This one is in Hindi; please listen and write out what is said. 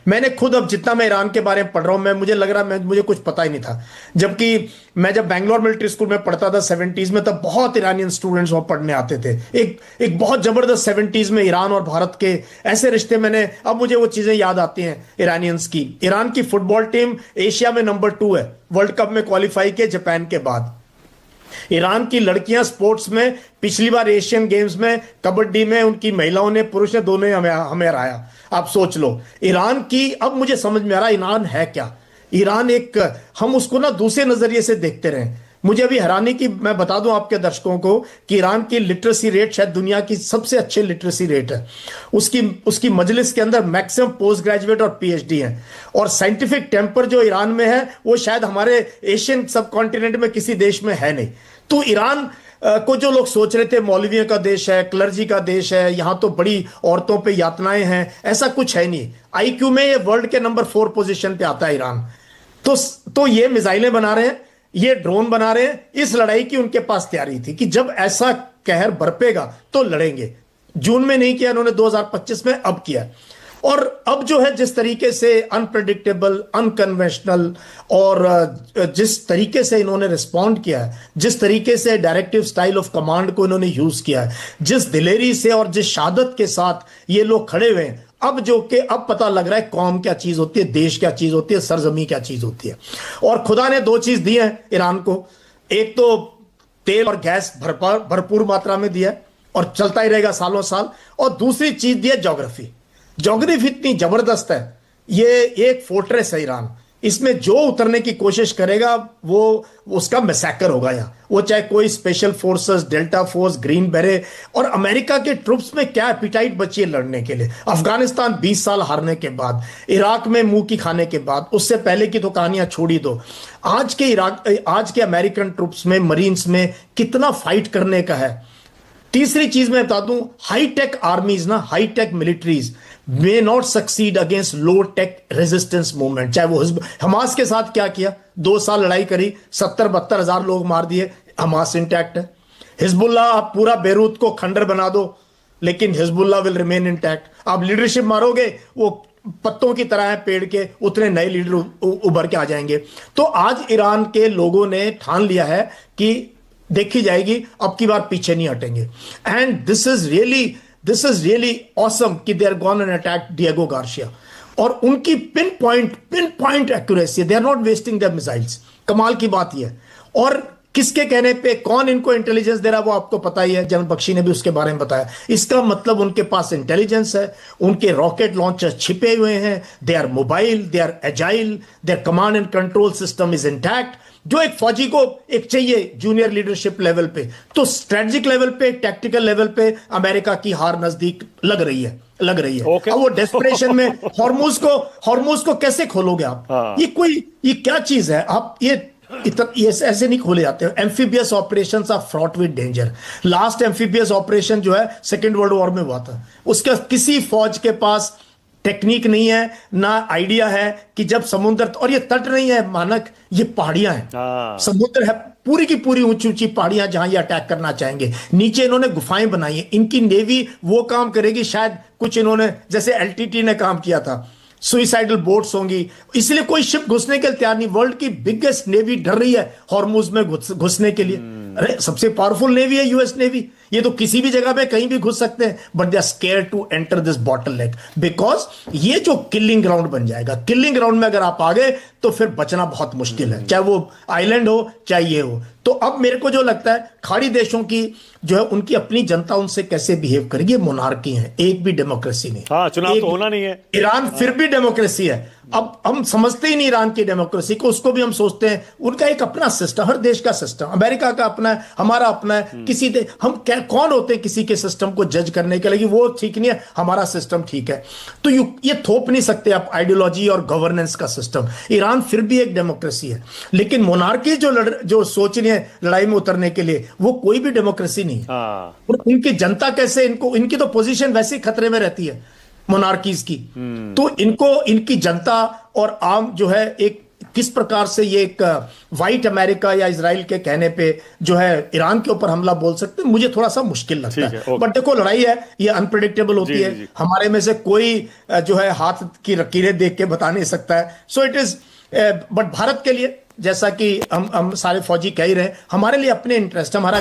मैंने खुद, अब जितना मैं ईरान के बारे में पढ़ रहा हूं, मैं मुझे लग रहा मैं मुझे कुछ पता ही नहीं था। जबकि मैं जब बैंगलोर मिलिट्री स्कूल में पढ़ता था 70s में, तब बहुत ईरानियन स्टूडेंट्स वहां पढ़ने आते थे। एक एक बहुत जबरदस्त 70s में ईरान और भारत के ऐसे रिश्ते, मैंने अब मुझे वो चीजें याद आती हैं ईरानियंस की। ईरान की फुटबॉल टीम एशिया में नंबर 2 है, वर्ल्ड कप में क्वालिफाई किए जापान के बाद। ईरान की लड़कियां स्पोर्ट्स में पिछली बार एशियन गेम्स में कबड्डी में उनकी महिलाओं ने, पुरुष ने, दोनों ने हमें हमें हराया। आप सोच लो ईरान की। अब मुझे समझ में आ रहा ईरान है क्या। ईरान एक, हम उसको ना दूसरे नजरिए से देखते रहे। मुझे अभी हैरानी की मैं बता दूं आपके दर्शकों को कि ईरान की लिटरेसी रेट शायद दुनिया की सबसे अच्छे लिटरेसी रेट है। उसकी उसकी मजलिस के अंदर मैक्सिमम पोस्ट ग्रेजुएट और पीएचडी हैं। और साइंटिफिक टेम्पर जो ईरान में है वो शायद हमारे एशियन सब कॉन्टिनेंट में किसी देश में है नहीं। तो ईरान को जो लोग सोच रहे थे मौलवियों का देश है, क्लर्जी का देश है, यहां तो बड़ी औरतों पे यातनाएं हैं, ऐसा कुछ है नहीं। आईक्यू में ये वर्ल्ड के नंबर 4 पोजीशन पे आता है ईरान। तो ये मिसाइलें बना रहे हैं, ये ड्रोन बना रहे हैं। इस लड़ाई की उनके पास तैयारी थी कि जब ऐसा कहर बरपेगा तो लड़ेंगे। जून में नहीं किया इन्होंने, 2025 में अब किया। और अब जो है जिस तरीके से अनप्रेडिक्टेबल, अनकन्वेंशनल, और जिस तरीके से इन्होंने रिस्पॉन्ड किया है, जिस तरीके से डायरेक्टिव स्टाइल ऑफ कमांड को इन्होंने यूज किया है, जिस दिलेरी से और जिस शहादत के साथ ये लोग खड़े हुए हैं, अब जो कि अब पता लग रहा है कौम क्या चीज होती है, देश क्या चीज होती है, सरजमी क्या चीज होती है। और खुदा ने 2 चीज दी है ईरान को। एक तो तेल और गैस भरपूर मात्रा में दिया है और चलता ही रहेगा सालों साल। और दूसरी चीज दी है ज्योग्राफी। ज्योग्राफी इतनी जबरदस्त है, ये एक फोर्ट्रेस है ईरान। इसमें जो उतरने की कोशिश करेगा वो उसका मैसेकर होगा। यहाँ वो चाहे कोई special forces, delta force, green बेरे, और अमेरिका के ट्रुप्स में क्या एपिटाइट बची है लड़ने के लिए। अफगानिस्तान 20 साल हारने के बाद, इराक में मुंह की खाने के बाद, उससे पहले की तो कहानियां छोड़ी दो। आज के अमेरिकन ट्रुप्स में, मरीन्स में कितना फाइट करने का है। तीसरी चीज मैं बता दूं, हाईटेक आर्मीज ना, hi-tech militaries may not succeed against low tech resistance movement. चाहे वो हमास के साथ क्या किया, 2 साल लड़ाई करी, 70-72 हजार लोग मार दिए, हमास इंटैक्ट है। हिजबुल्लाह, आप पूरा बेरूत को खंडर बना दो लेकिन हिजबुल्लाह विल रिमेन इंटैक्ट। आप लीडरशिप मारोगे, वो पत्तों की तरह है पेड़ के, उतने नए लीडर उभर के आ जाएंगे। तो आज ईरान के लोगों ने ठान लिया है कि देखी जाएगी, अब की बार पीछे नहीं हटेंगे। And this is really awesome कि they are gone and attack Diego Garcia. और उनकी pin point accuracy, they are not wasting their missiles. कमाल की बात यह है। और किसके कहने पे, कौन इनको इंटेलिजेंस दे रहा है वो आपको पता ही है, जनरल बख्शी ने भी उसके बारे में बताया। इसका मतलब उनके पास इंटेलिजेंस है, उनके रॉकेट लॉन्चर छिपे हुए हैं, they are mobile, they are agile, their command and control system is intact. जो एक फौजी को एक चाहिए जूनियर लीडरशिप लेवल पे, तो स्ट्रेटजिक लेवल पे, टैक्टिकल लेवल पे अमेरिका की हार नजदीक लग रही है। Okay. अब वो डेस्परेशन में हॉर्मूज को कैसे खोलोगे आप? हाँ। ये क्या चीज है? आप ये ऐसे नहीं खोले जाते। Amphibious operations are fraught with danger. Last amphibious operation जो है सेकेंड वर्ल्ड वॉर में हुआ था, उसका किसी फौज के पास टेक्निक नहीं है, ना आइडिया है कि जब समुद्र, और ये तट नहीं है मानक, ये पहाड़ियां हैं, समुद्र है, पूरी की पूरी ऊंची ऊंची पहाड़ियां जहां ये अटैक करना चाहेंगे। नीचे इन्होंने गुफाएं बनाई है। इनकी नेवी वो काम करेगी शायद कुछ इन्होंने, जैसे एलटीटी ने काम किया था, सुइसाइडल बोट्स होंगी, इसलिए कोई शिप घुसने के लिए तैयार नहीं। वर्ल्ड की बिगेस्ट नेवी डर रही है हॉर्मुज में घुसने के लिए। अरे सबसे पावरफुल नेवी है यूएस नेवी, ये तो किसी भी जगह पे कहीं भी घुस सकते हैं, but they are scare to enter this bottle neck, because ये जो किलिंग ग्राउंड बन जाएगा। किलिंग ग्राउंड में अगर आप आ गए तो फिर बचना बहुत मुश्किल है, चाहे वो आइलैंड हो चाहे ये हो। तो अब मेरे को जो लगता है खाड़ी देशों की जो है, उनकी अपनी जनता उनसे कैसे बिहेव करेगी। मोनार्की है, एक भी डेमोक्रेसी नहीं। हाँ, चुनाव तो होना नहीं है। ईरान फिर भी डेमोक्रेसी है। अब हम समझते ही नहीं ईरान की डेमोक्रेसी को, उसको भी हम सोचते हैं उनका एक अपना सिस्टम, हर देश का सिस्टम, अमेरिका का अपना है, हमारा अपना है। किसी हम क्या कौन होते हैं किसी के सिस्टम को जज करने के लिए वो ठीक नहीं है, हमारा सिस्टम ठीक है। तो ये थोप नहीं सकते आप आइडियोलॉजी और गवर्नेंस का सिस्टम। ईरान फिर भी एक डेमोक्रेसी है, लेकिन मोनार्की जो सोच रही है लड़ाई में उतरने के लिए, वो कोई भी डेमोक्रेसी नहीं है। और उनकी जनता कैसे, इनकी तो पोजीशन वैसे ही खतरे में रहती है मोनार्कीज की। तो इनकी जनता और आम जो है एक किस प्रकार से ये एक व्हाइट अमेरिका या इजराइल के कहने पे जो है ईरान के ऊपर हमला बोल सकते हैं, मुझे थोड़ा सा मुश्किल लगता ठीक है, है। ओके। बट देखो, लड़ाई है, ये अनप्रिडिक्टेबल होती जी, है। जी, जी। हमारे में से कोई जो है हाथ की लकीरें देख के बता नहीं सकता है। So it is, but Bharat के लिए, जैसा कि हम सारे फौजी कह ही रहे हैं, हमारे लिए अपने इंटरेस्ट, हमारा